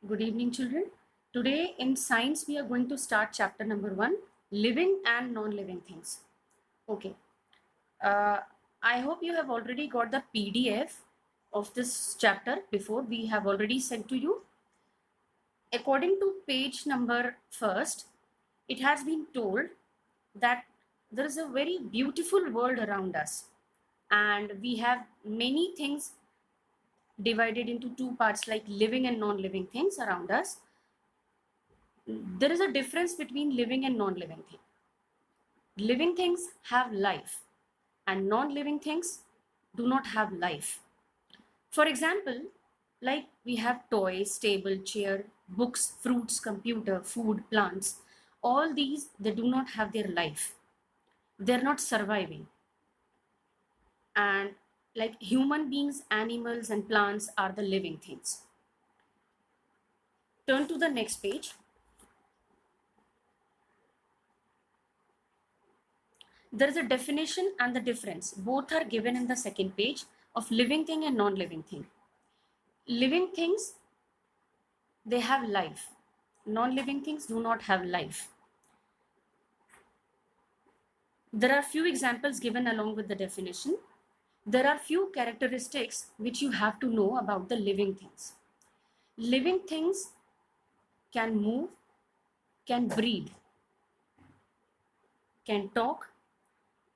Good evening, children. Today in science, we are going to start chapter number 1, living and non-living things. Okay. Uh, I hope you have already got the PDF of this chapter before. We have already sent to you. According to page number first, it has been told that there is a very beautiful world around us, and we have many things divided into two parts, like living and non-living things around us. There is a difference between living and non-living things. Living things have life and non-living things do not have life. For example, like we have toys, table, chair, books, fruits, computer, food, plants. All these, they do not have their life. They're not surviving. And like human beings, animals, and plants are the living things. Turn to the next page. There is a definition and the difference. Both are given in the second page of living thing and non-living thing. Living things, they have life. Non-living things do not have life. There are few examples given along with the definition. There are few characteristics which you have to know about the living things. Living things can move, can breathe, can talk.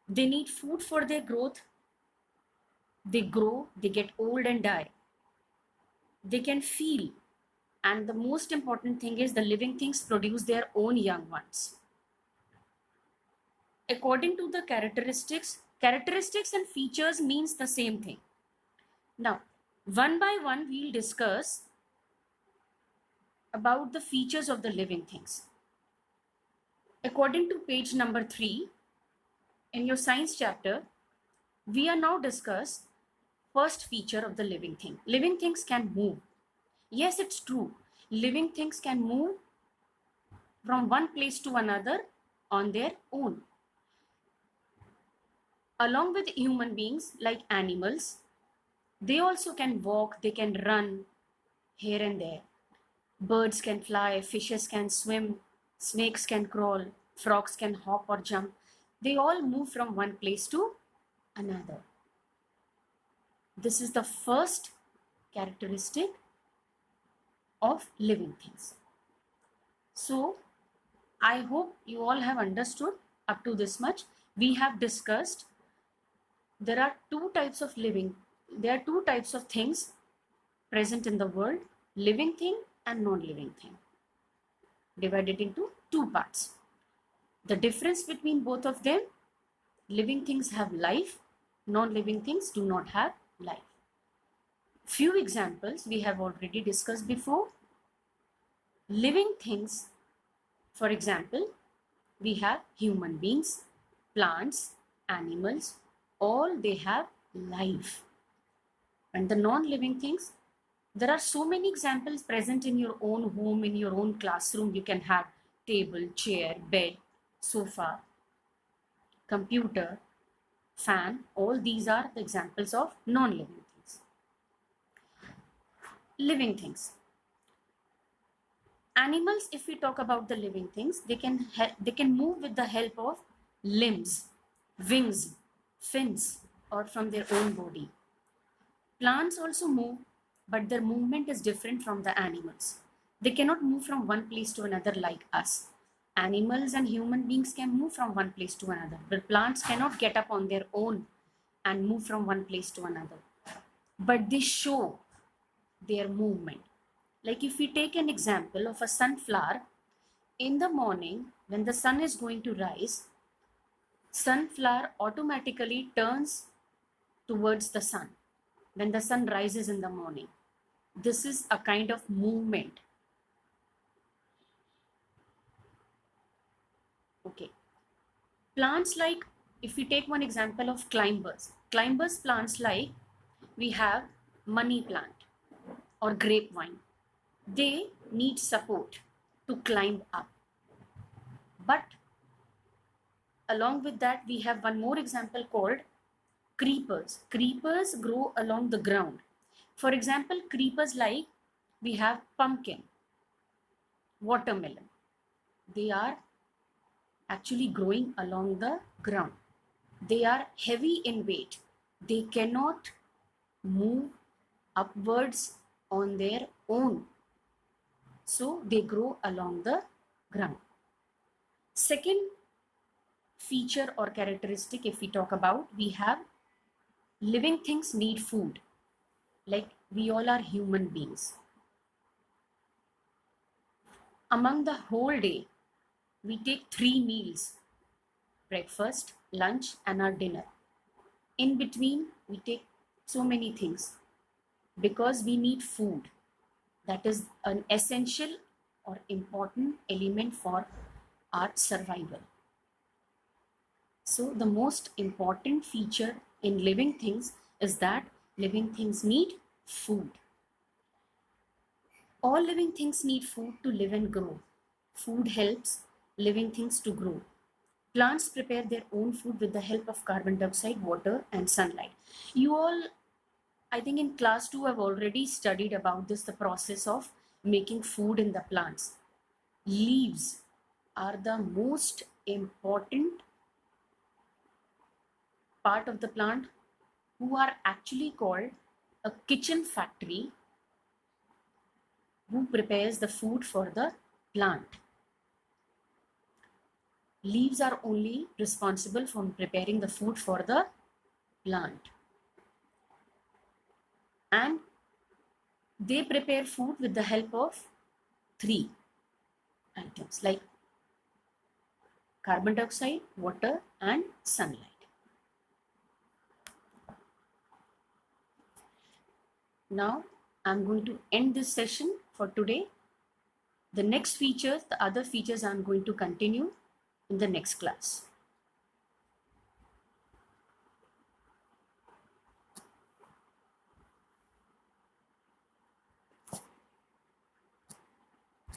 They need food for their growth. They grow, they get old and die. They can feel. And the most important thing is the living things produce their own young ones. According to the characteristics and features means the same thing. Now, one by one, we'll discuss about the features of the living things. According to page number 3, in your science chapter, we are now discuss first feature of the living thing. Living things can move. Yes, it's true. Living things can move from one place to another on their own. Along with human beings, like animals, they also can walk, they can run here and there. Birds can fly, fishes can swim, snakes can crawl, frogs can hop or jump. They all move from one place to another. This is the first characteristic of living things. So, I hope you all have understood up to this much. We have discussed there are two types of living. There are two types of things present in the world, living thing and non-living thing, divided into two parts. The difference between both of them, living things have life, non-living things do not have life. Few examples we have already discussed before. Living things, for example, we have human beings, plants, animals, all they have life. And the non-living things, there are so many examples present in your own home, in your own classroom. You can have table, chair, bed, sofa, computer, fan. All these are the examples of non-living things. Living things. Animals, if we talk about the living things, they can move with the help of limbs, wings, fins, or from their own body. Plants also move, but their movement is different from the animals. They cannot move from one place to another like us. Animals and human beings can move from one place to another, but plants cannot get up on their own and move from one place to another. But they show their movement. Like if we take an example of a sunflower, in the morning when the sun is going to rise, sunflower automatically turns towards the sun when the sun rises in the morning. This is a kind of movement. Okay. Plants, like if we take one example of climbers plants, like we have money plant or grapevine. They need support to climb up. But along with that, we have one more example called creepers. Creepers grow along the ground. For example, creepers, like we have pumpkin. watermelon. They are actually growing along the ground. They are heavy in weight. They cannot move upwards on their own. So they grow along the ground. Second feature or characteristic, if we talk about, we have living things need food. Like we all are human beings. Among the whole day, we take 3 meals: breakfast, lunch, and our dinner. In between, we take so many things because we need food. That is an essential or important element for our survival. So the most important feature in living things is that living things need food. All living things need food to live and grow. Food helps living things to grow. Plants prepare their own food with the help of carbon dioxide, water, and sunlight. You all, I think in class 2, have already studied about this, the process of making food in the plants. Leaves are the most important part of the plant, who are actually called a kitchen factory, who prepares the food for the plant. Leaves are only responsible for preparing the food for the plant. And they prepare food with the help of 3 items like carbon dioxide, water, and sunlight. Now, I'm going to end this session for today. The next features, the other features, I'm going to continue in the next class.